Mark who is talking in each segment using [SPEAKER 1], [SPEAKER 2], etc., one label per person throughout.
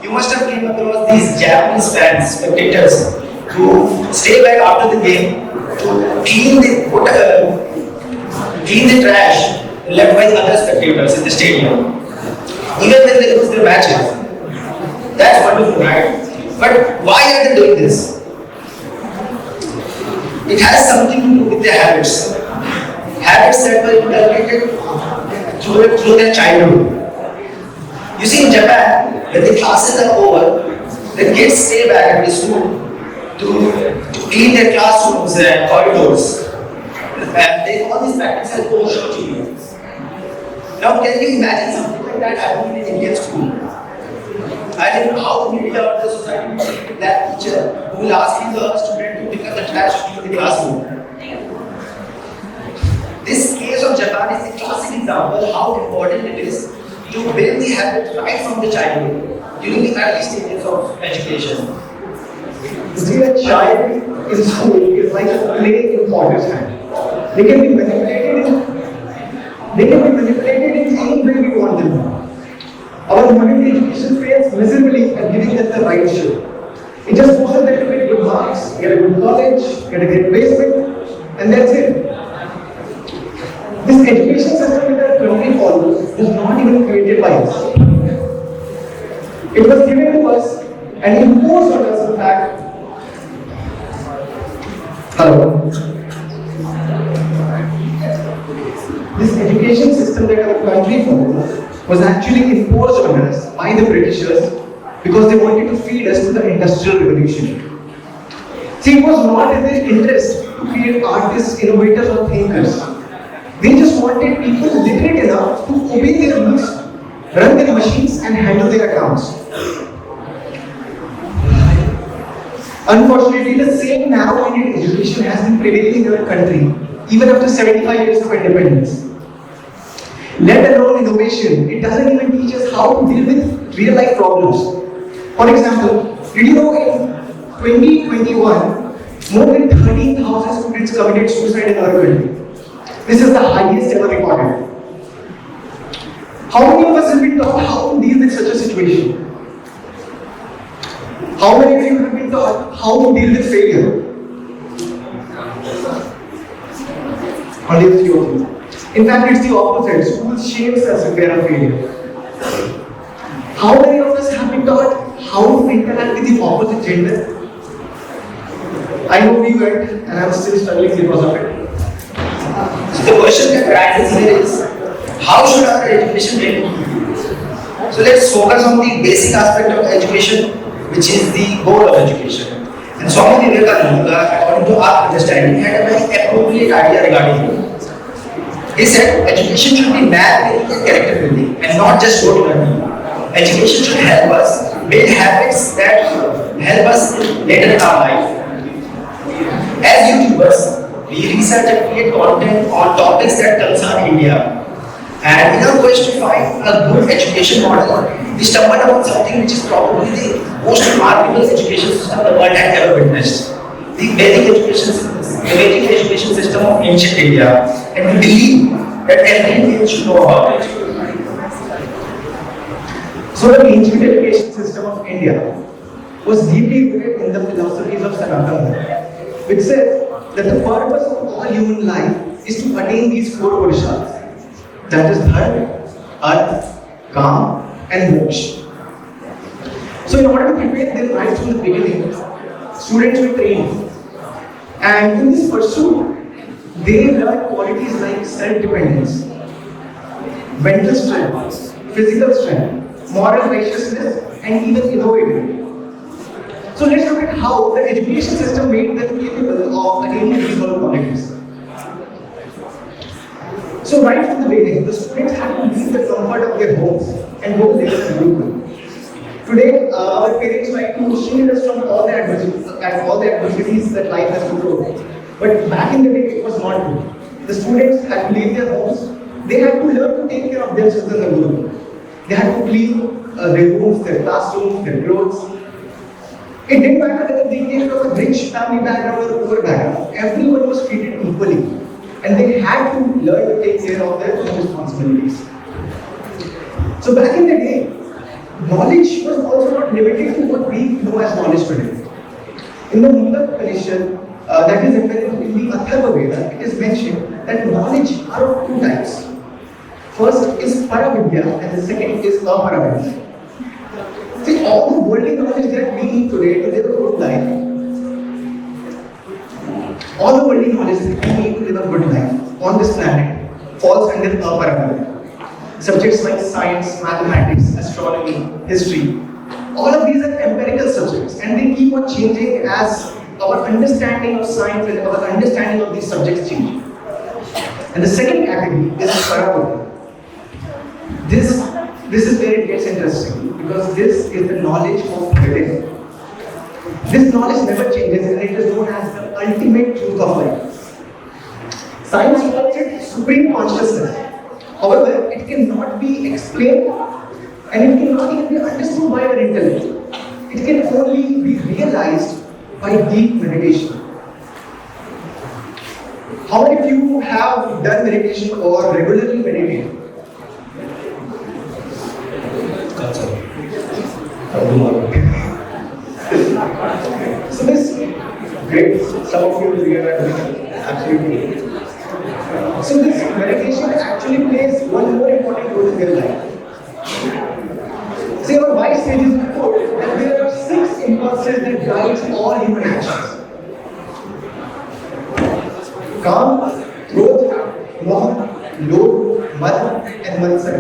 [SPEAKER 1] You must have came across these Japanese fans, spectators, who stay back after the game to clean the trash left by the other spectators in the stadium, even when they lose their matches. That's wonderful, right? But why are they doing this? It has something to do with their habits. Habits that were inculcated through their childhood. You see, in Japan, when the classes are over, the kids stay back at the school to clean their classrooms and corridors. And they call these practices Boho Sapiens. Now, can you imagine something like that happening in Indian school? I don't know how the media or the society will treat that teacher who will ask the student to pick up the trash in the classroom. This case of Japan is a classic example of how important it is to build the habit right from the childhood, during the early stages of education.
[SPEAKER 2] See, a child in school is like a clay in potter's hand. They can be manipulated in any way we want them to. Our modern education fails miserably at giving them the right shape. It just forces them to get good marks, get a good college, get a great placement, and that's it. This education system that our country follows was not even created by us. It was given to us and imposed on us, in fact. Hello. This education system that our country follows was actually imposed on us by the Britishers because they wanted to feed us to the Industrial Revolution. See, it was not in their interest to create artists, innovators, or thinkers. They just wanted people literate enough to obey their rules, run their machines, and handle their accounts. Unfortunately, the same narrow-minded education has been prevailing in our country even after 75 years of independence. Let alone innovation, it doesn't even teach us how to deal with real-life problems. For example, did you know in 2021, more than 13,000 students committed suicide in our country? This is the highest ever recorded. How many of us have been taught how to deal with such a situation? How many of you have been taught how to deal with failure? Only a few of you. In fact, it's the opposite. School shames us if we are a failure. How many of us have been taught how to interact with the opposite gender? I know we went, and I'm still struggling because of it.
[SPEAKER 1] So the question that arises here is, how should our education be? So let's focus on the basic aspect of education, which is the goal of education. And Swami Vivekananda, according to our understanding, had a very appropriate idea regarding it. He said education should be man-building and character building, and not just rote learning. Education should help us build habits that help us later in our life. As YouTubers, we research and create content on topics that concern India. And in our quest to find a good education model, we stumbled upon something which is probably the most remarkable education system the world has ever witnessed. The Vedic education system of ancient India, and we believe that every Indian should know about it.
[SPEAKER 2] So the ancient education system of India was deeply rooted in the philosophies of Sanatana, which says that the purpose of all human life is to attain these four purusharths, that is dharma, artha, kama, and moksha. So in order to prepare them right from the beginning, students were trained. And in this pursuit, they learn qualities like self-dependence, mental strength, physical strength, moral righteousness, and even innovativity. So let's look at how the education system made them capable of attaining these all qualities. So right from the beginning, the students had to leave the comfort of their homes and go live in a Gurukul. Today, our parents try to shield us from all the adversities that life has to throw. But back in the day, it was not true. The students had to leave their homes. They had to learn to take care of themselves in the Gurukul. They had to clean their rooms, their classrooms, their clothes. It didn't matter whether they came from a rich family background or a poor background. Everyone was treated equally. And they had to learn to take care of their own responsibilities. So back in the day, knowledge was also not limited to what we know as knowledge today. In the Munda Upanishad, that is embedded in the Atharva Veda, it is mentioned that knowledge are of two types. First is Paravidya and the second is Aparavidya. See, all the worldly knowledge that we need today to live a good life, all the worldly knowledge that we need to live a good life on this planet falls under Aparavidya. Subjects like science, mathematics, astronomy, history, all of these are empirical subjects and they keep on changing as our understanding of science and our understanding of these subjects change. And the second category is Paravidya. This is where it gets interesting because this is the knowledge of within. This knowledge never changes and it is known as the ultimate truth of life. Science calls it supreme consciousness. However, it cannot be explained and it cannot even be understood by our intellect. It can only be realized by deep meditation. How many of you have done meditation or regularly meditate? So this great, some of you here are doing absolutely. So this meditation actually plays one more important role in their life. See, our wise sages report that there are 6 impulses that guide all human actions. Kam, Krodh, Moh, Lobh, Mad and Matsar.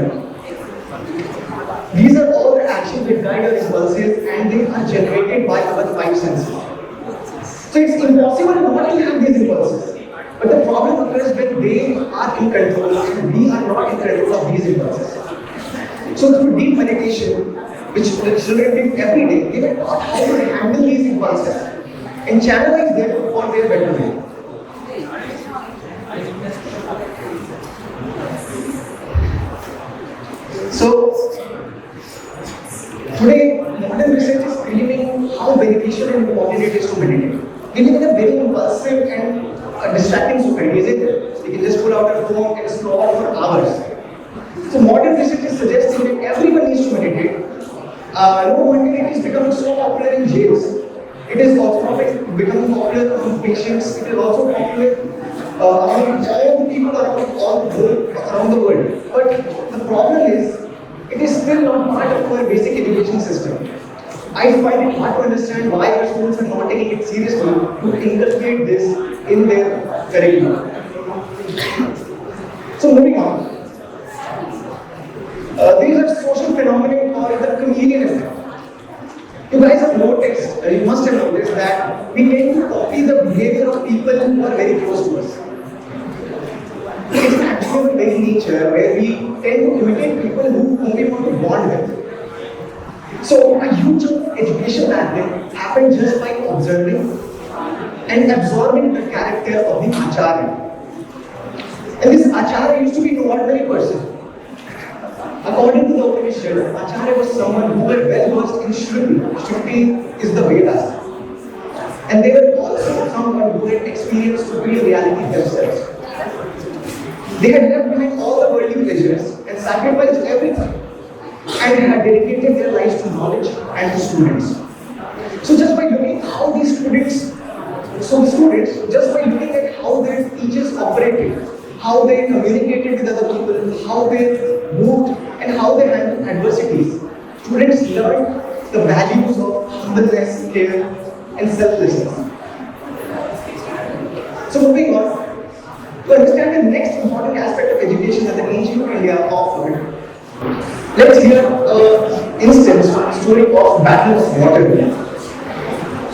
[SPEAKER 2] These are all the actions that guide our impulses and they are generated by our 5 senses. So it's impossible not to have these impulses. But the problem occurs when they are in control and we are not in control of these impulses. So through deep meditation, which the children do every day, they were taught how to handle these impulses and channelize them for their better way. So today, modern research is claiming how beneficial and important it is to meditate. We live in a very impulsive and distracting society, isn't it? You can just pull out your phone and scroll for hours. So modern research is suggesting that everyone needs to meditate. No wonder it is becoming so popular in jails. It is also becoming popular among patients. It is also popular among all the people around the world. But the problem is, it is still not part of our basic education system. I find it hard to understand why our schools are not taking it seriously to inculcate this in their curriculum. So moving on. These are social phenomena called the chameleon effect. You guys have noticed, you must have noticed that we tend to copy the behavior of people who are very close to us. It's actually very nature where we tend to imitate people whom we want to bond with. So a huge education back then happened just by observing and absorbing the character of the Acharya. And this Acharya used to be an ordinary person. According to the Upanishad, Acharya was someone who was well versed in Shruti. Shruti is the Vedas. And they were also someone who had experienced supreme reality themselves. They had left behind all the worldly pleasures and sacrificed everything and had dedicated their lives to knowledge and to students. So just by looking how these students, just by looking at how their teachers operated, how they communicated with other people, how they moved and how they handled adversities, students learned the values of humbleness, care and selflessness. So moving on, to understand the next important aspect of education that the ancient India offered, let's hear an instance from the story of Battle of Waterloo.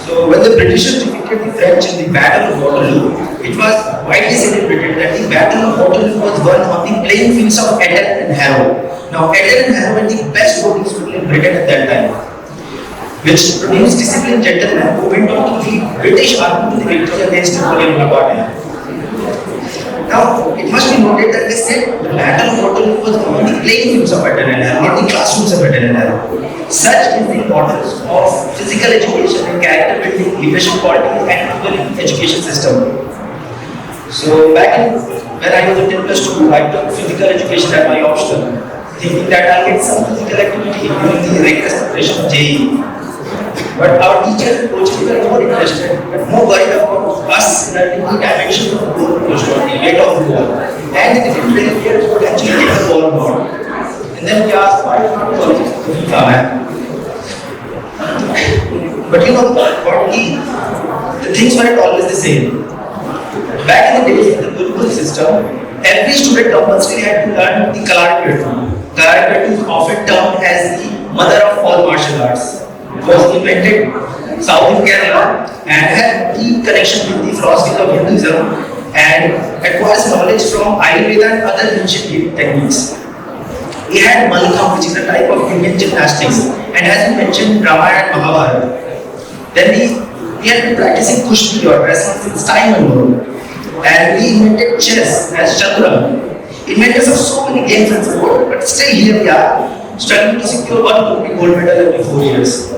[SPEAKER 1] So when the Britishers defeated the French in the Battle of Waterloo, it was widely celebrated that the Battle of Waterloo was won on the playing fields of Eden and Harrow. Now Eden and Harrow were the best boarding school in Britain at that time, which produced disciplined gentlemen who went on to lead British army to the victory against Napoleon Bonaparte. Now, it must be noted that they said the Battle of Waterloo was on the playing fields of Eden and Harrow, not the classrooms of Eden and Harrow. Such is the importance of physical education and character building, leadership qualities, and the education system. So, back when I was a 10+2, I took physical education as my option. thinking that I'll get some physical activity during the rigorous preparation of JEE. But our teachers and coaches were more interested, more worried about us learning the dimensions of the goal post or the rate of goal, and the different players would actually get the ball about. And then we asked, why not FIFA, man? But you know what, the things weren't always the same. Back in the days in the Gurukul system, every student compulsory had to learn the Kalari. Kalari is often termed as the mother of all martial arts. It was invented south in Kerala and had deep connection with the philosophy of Hinduism and acquires knowledge from Ayurveda and other ancient techniques. We had Mallakhambh, which is a type of Indian gymnastics and has been mentioned in Ramayana and Mahabharata. Then we had been practicing kushti or wrestling since time ago. And we invented chess as Chandra. Inventors of so many games and sport, but still here we are, struggling to secure one Olympic gold medal every 4 years.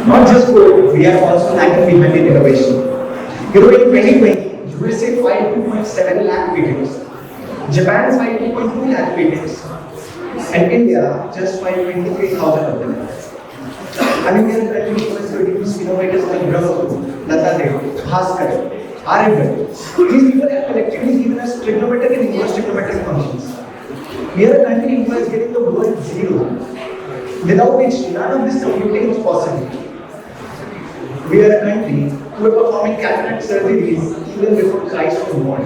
[SPEAKER 2] Not just gold, we are also lagging behind in innovation. You know, in 2020, USA filed 2.7 lakh patents, Japan filed 2.2 lakh patents, and India just filed 23,000 of them. I mean, we are currently producing innovators like Brahma, Lata Dev, Bhaskar, Arvind. These people have collectively given us trigonometric and inverse trigonometric functions. We are a country who is getting the word zero, without which none of this computing is possible. We are a country who are performing cataract surgeries even before Christ was born.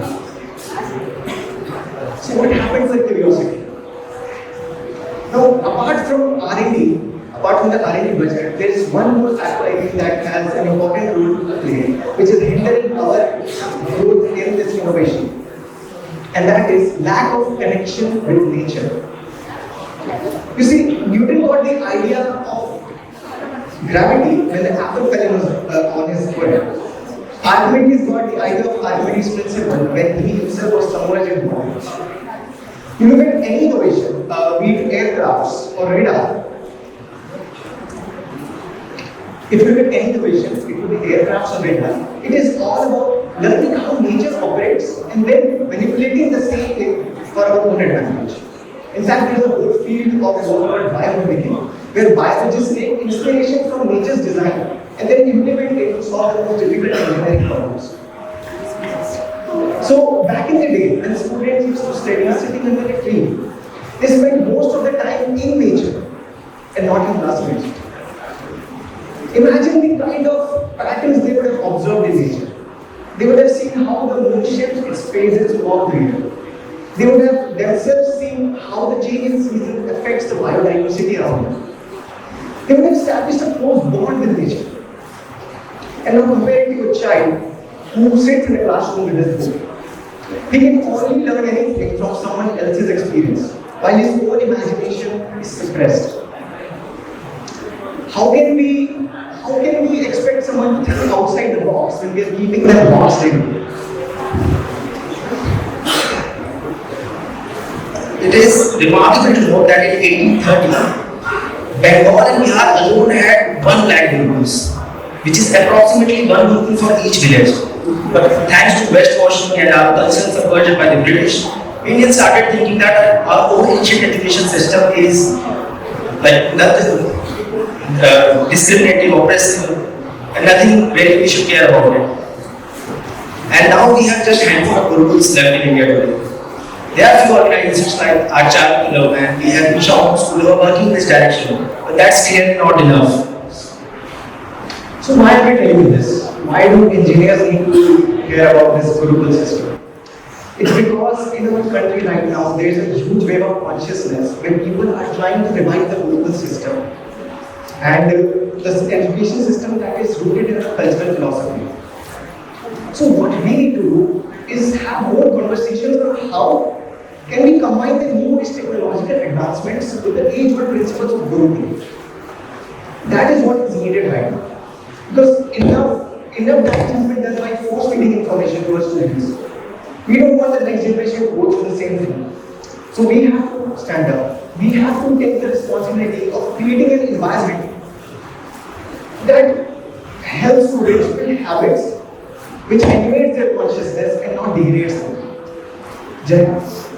[SPEAKER 2] So what happened to the curiosity? Now, apart from the R&D budget, there is one more factor I think that has an important role to play, which is hindering our growth in this innovation. And that is lack of connection with nature. You see, Newton got the idea of gravity when the apple fell on his foot. Archimedes got the idea of Archimedes' principle when he himself was submerged in water. You look at any innovation, be it aircrafts or radar. If you look at any innovation, it could be aircrafts or radar, it is all about learning how nature operates and then manipulating the same thing for our own advantage. In fact, there is a whole field of work called biomimicry, where biologists take inspiration from nature's design and then implement it to solve the most difficult engineering problems. So, back in the day, when students used to study sitting under a tree, they spent most of the time in nature and not in classrooms. Imagine the kind of patterns they would have observed in nature. They would have seen how the moon shifts its phases throughout the year. They would have themselves seen how the change in season affects the biodiversity around them. They would have established a close bond with nature. And now compare it to a child who sits in a classroom with his book. He can only learn anything from someone else's experience, while his own imagination is suppressed. How can we expect someone to think outside the box when we are keeping them boxed in?
[SPEAKER 1] It is remarkable to note that in 1830, Bengal and Bihar alone had 1 lakh Gurukuls, which is approximately 1 Gurukul for each village. But thanks to West washing and our cultural subversion by the British, Indians started thinking that our own ancient education system is like nothing discriminating, oppressive, and nothing really we should care about it. And now we have just handful of Gurukuls left in India today. There are few organizations like Acharya Club and we have been shown schools who are working in this direction, but that's clearly not enough.
[SPEAKER 2] So why am I telling you this? Why do engineers need to care about this Gurukul system? It's because in our country right now there is a huge wave of consciousness when people are trying to revive the Gurukul system and the education system that is rooted in a cultural philosophy. So what we need to do is have more conversations on how can we combine the newest technological advancements with the age-old principles of Gurukul. That is what is needed right now. Because enough time has been done by force-feeding information to our students. We don't want the next generation to go through the same thing. So we have to stand up. We have to take the responsibility of creating an environment that helps students build habits which elevates their consciousness and not degrades them. Jai Hind.